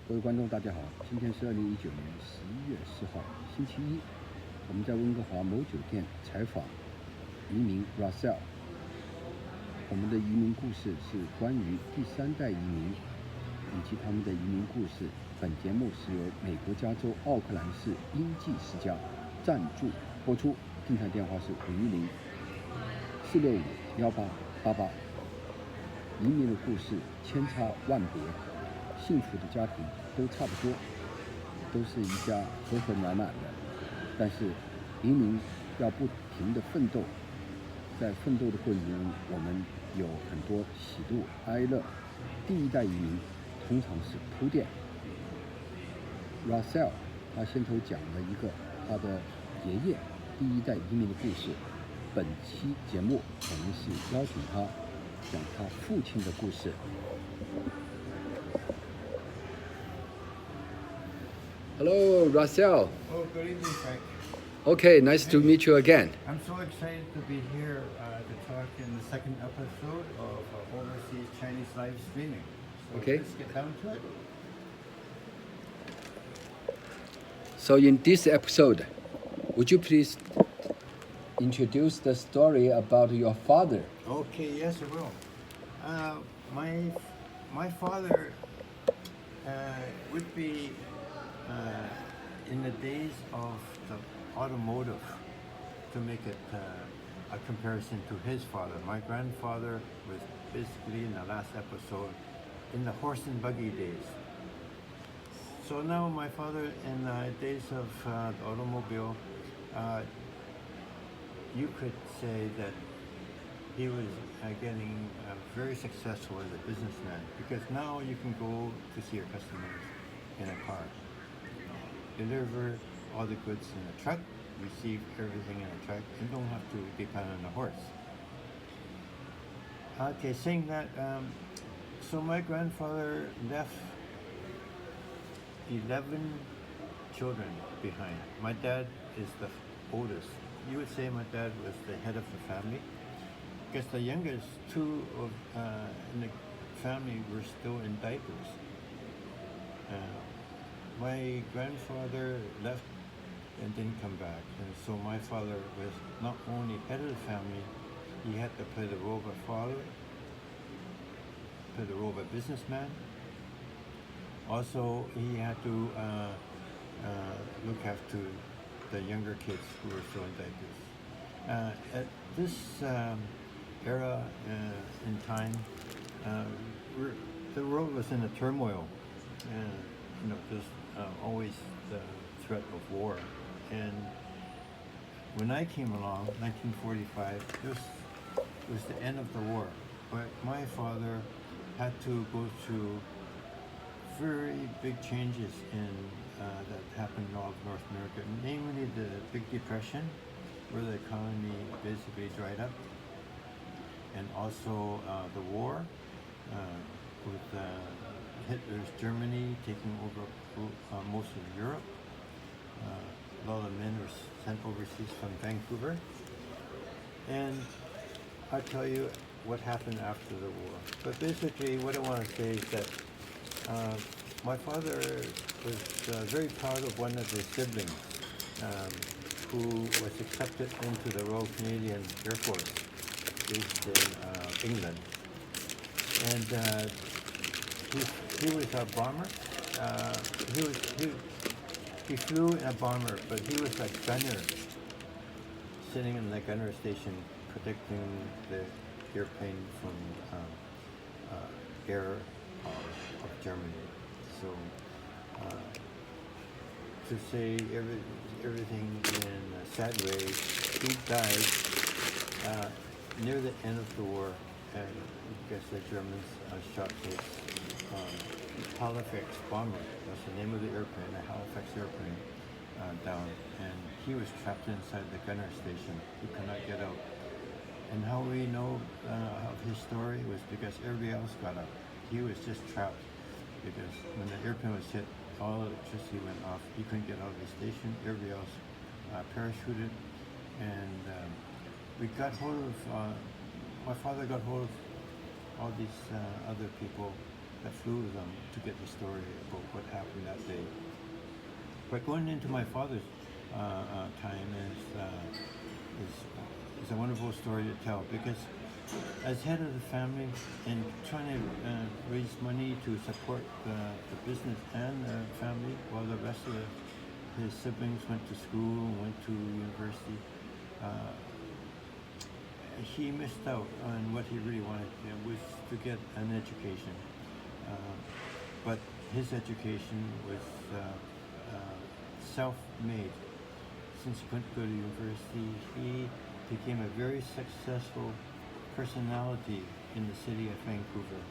各位观众，大家好，今天是2019年11月4号，星期一。我们在温哥华某酒店采访移民 Russell。我们的移民故事是关于第3代移民以及他们的移民故事。本节目是由美国加州奥克兰市英记世家赞助播出。订台电话是510-465-1888。移民的故事千差万别。幸福的家庭都差不多，都是一家和和暖暖的。但是移民要不停的奋斗，在奋斗的过程中，我们有很多喜怒哀乐。第1代移民通常是铺垫。Russell 他先头讲了一个他的爷爷第1代移民的故事。本期节目我们是邀请他讲他父亲的故事。Hello, Russell. Oh, good evening, Frank. Okay, nice to meet you again. I'm so excited to be here to talk in the second episode of Overseas Chinese Live Streaming. So Okay. Let's get down to it. So in this episode, would you please introduce the story about your father? Okay, yes, I will. My father would be in the days of the automotive, to make it a comparison to his father. My grandfather was basically in the last episode in the horse and buggy days. So now my father in the days of the automobile, you could say that he was getting very successful as a businessman, because now you can go to see your customers in a car, deliver all the goods in a truck, receive everything in a truck, and don't have to depend on a horse. Okay, saying that, so my grandfather left 11 children behind. My dad is the oldest. You would say my dad was the head of the family, because the youngest two in the family were still in diapers. My grandfather left and didn't come back, and so my father was not only head of the family, he had to play the role of a father, play the role of a businessman. Also, he had to look after the younger kids who were still in diapers. At this era in time, the world was in a turmoil. There's always the threat of war. And when I came along, 1945, this was the end of the war. But my father had to go through very big changes that happened in all of North America, namely the Big Depression, where the economy basically dried up, and also the war with Hitler's Germany taking over most of Europe. A lot of men were sent overseas from Vancouver. And I'll tell you what happened after the war. But basically what I want to say is that my father was very proud of one of his siblings who was accepted into the Royal Canadian Air Force based in England. And he was a bomber. He flew in a bomber, but he was a gunner, sitting in the gunner station, protecting the airplane from air of Germany. So to say everything in a sad way, he died near the end of the war, and I guess the Germans shot his Halifax bomber, that's the name of the airplane, the Halifax airplane, down, and he was trapped inside the gunner station. He could not get out. And how we know of his story was because everybody else got out. He was just trapped, because when the airplane was hit, all electricity went off. He couldn't get out of the station. Everybody else parachuted, and we got hold of, my father got hold of all these other people that flew with them to get the story about what happened that day. But going into my father's time is a wonderful story to tell, because as head of the family and trying to raise money to support the business and the family while the rest of his siblings went to school, went to university, he missed out on what he really wanted, was to get an education. But his education was self-made. Since he couldn't go to university, he became a very successful personality in the city of Vancouver.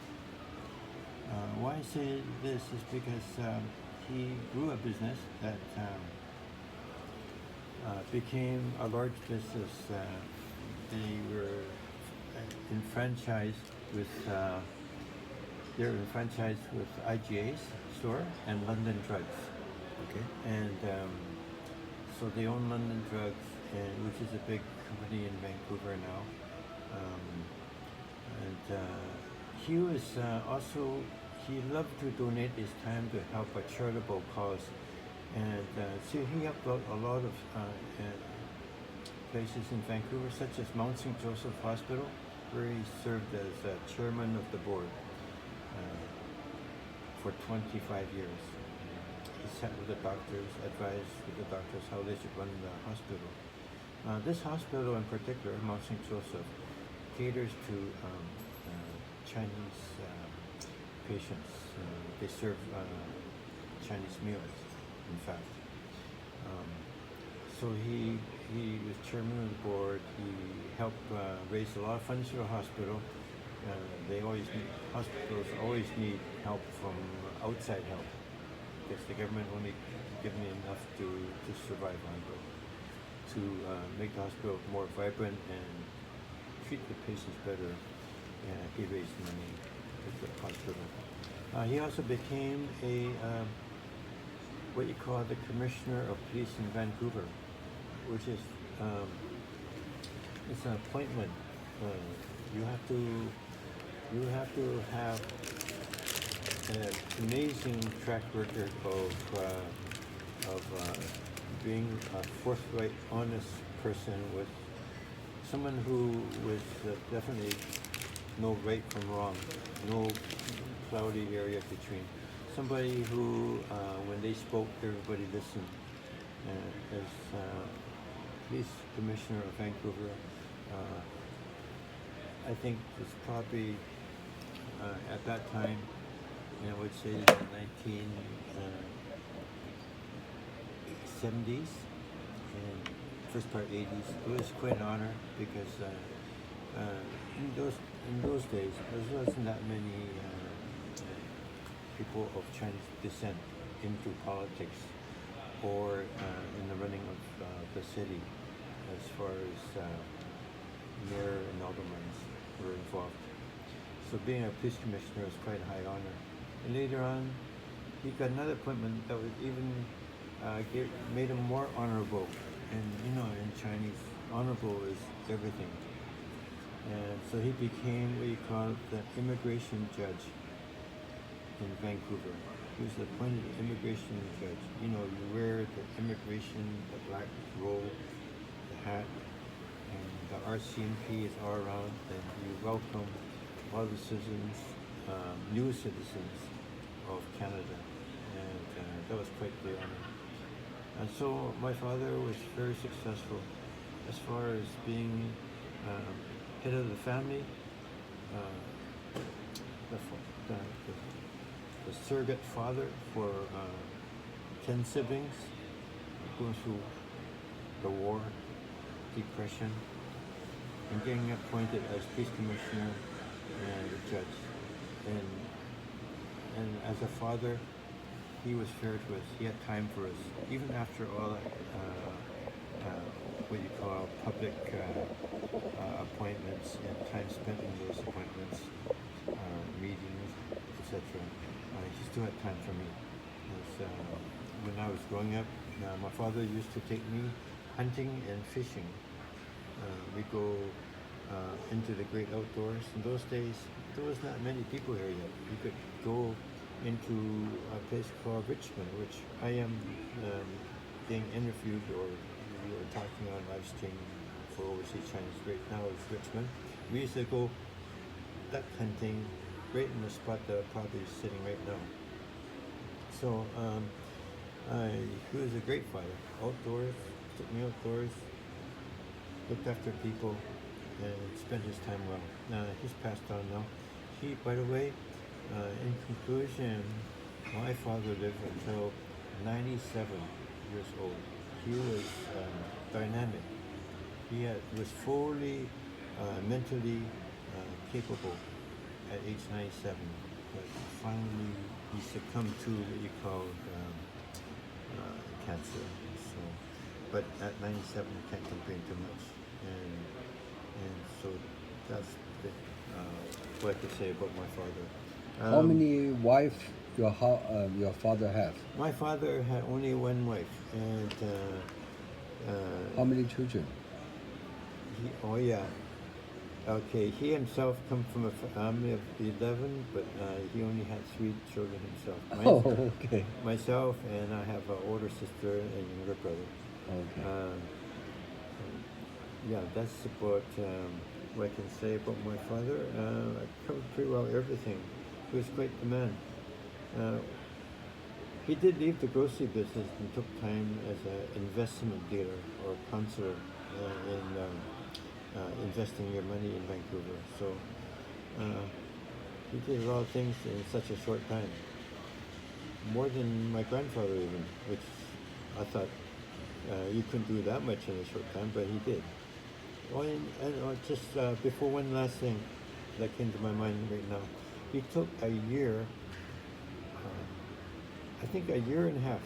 Why I say this is because he grew a business that became a large business. They were enfranchised with IGA's store and London Drugs. Okay. And so they own London Drugs, which is a big company in Vancouver now. He was also, he loved to donate his time to help a charitable cause. And so he helped out a lot of places in Vancouver, such as Mount St. Joseph Hospital, where he served as chairman of the board for 25 years. He sat with the doctors, advised with the doctors how they should run the hospital. This hospital in particular, Mount St. Joseph, caters to Chinese patients. They serve Chinese meals, in fact. So he was chairman of the board. He helped raise a lot of funds for the hospital. Hospitals always need help from outside help, because the government only give me enough to survive on, but to make the hospital more vibrant and treat the patients better, he raised money at the hospital. He also became what you call the Commissioner of Police in Vancouver, which is it's an appointment. You have to have an amazing track record of being a forthright, honest person, with someone who was definitely no right from wrong, no cloudy area between. Somebody who, when they spoke, everybody listened. As Police Commissioner of Vancouver, I think it's probably at that time, I would say the 1970s and first part 80s. It was quite an honor, because in those days there wasn't that many people of Chinese descent into politics or in the running of the city, as far as mayor and aldermen were involved. So being a police commissioner was quite a high honor. And later on, he got another appointment that was even made him more honorable. And in Chinese, honorable is everything. And so he became what you call the immigration judge in Vancouver. He was appointed immigration judge. You wear the immigration, the black robe, the hat, and the RCMP is all around, and you welcome all the citizens, new citizens of Canada, and that was quite the honor. And so my father was very successful as far as being head of the family, the surrogate father for 10 siblings, going through the war, depression, and getting appointed as peace commissioner and a judge. And as a father, he was fair to us. He had time for us, even after all that what you call public appointments and time spent in those appointments, meetings, etc. He still had time for me. When I was growing up, my father used to take me hunting and fishing. We go into the great outdoors. In those days, there was not many people here yet. You could go into a place called Richmond, which I am being interviewed or we are talking on live stream for overseas Chinese right now is Richmond. We used to go duck hunting right in the spot that I'm probably sitting right now. So he was a great father. Outdoors, took me outdoors, looked after people, and spent his time well. He's passed on now. He, by the way, in conclusion, my father lived until 97 years old. He was dynamic. He was fully mentally capable at age 97, but finally he succumbed to what you call cancer. So, but at 97, can't complain too much, and so that's what I could say about my father. How many wives your father have? My father had only one wife, and how many children? Okay, he himself come from a family of 11, but he only had 3 children himself. Okay. Myself, and I have an older sister and a younger brother. Okay. That's about what I can say about my father. I covered pretty well everything. He was quite the man. He did leave the grocery business and took time as an investment dealer or counselor in investing your money in Vancouver. So he did a lot of things in such a short time. More than my grandfather even, which I thought you couldn't do that much in a short time, but he did. Oh, and just before one last thing that came to my mind right now. He took a year, I think a year and a half.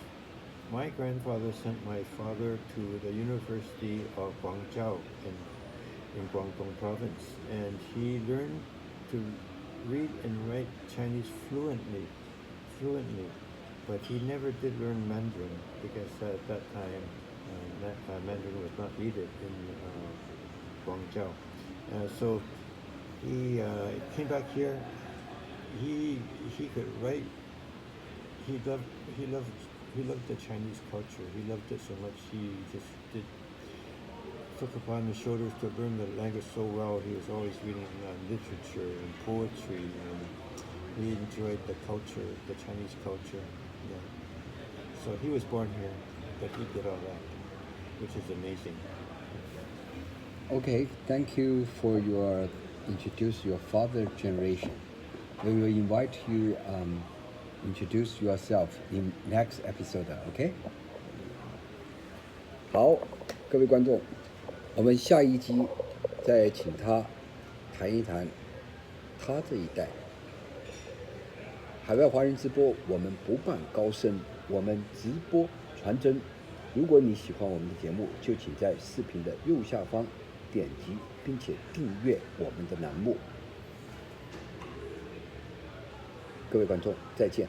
My grandfather sent my father to the University of Guangzhou in Guangdong province, and he learned to read and write Chinese fluently, but he never did learn Mandarin because at that time Mandarin was not needed in Guangzhou. So he came back here. He could write. He loved the Chinese culture. He loved it so much. He just took upon his shoulders to learn the language so well. He was always reading literature and poetry, and he enjoyed the culture, the Chinese culture. Yeah. So he was born here, but he did all that, which is amazing. Okay, thank you for introduce your father generation. We will invite you introduce yourself in next episode. Okay? 好，各位观众，我们下一集再请他谈一谈他这一代。海外华人直播，我们不办高深，我们直播传真。如果你喜欢我们的节目，就请在视频的右下方点击并且订阅我们的栏目。各位观众，再见。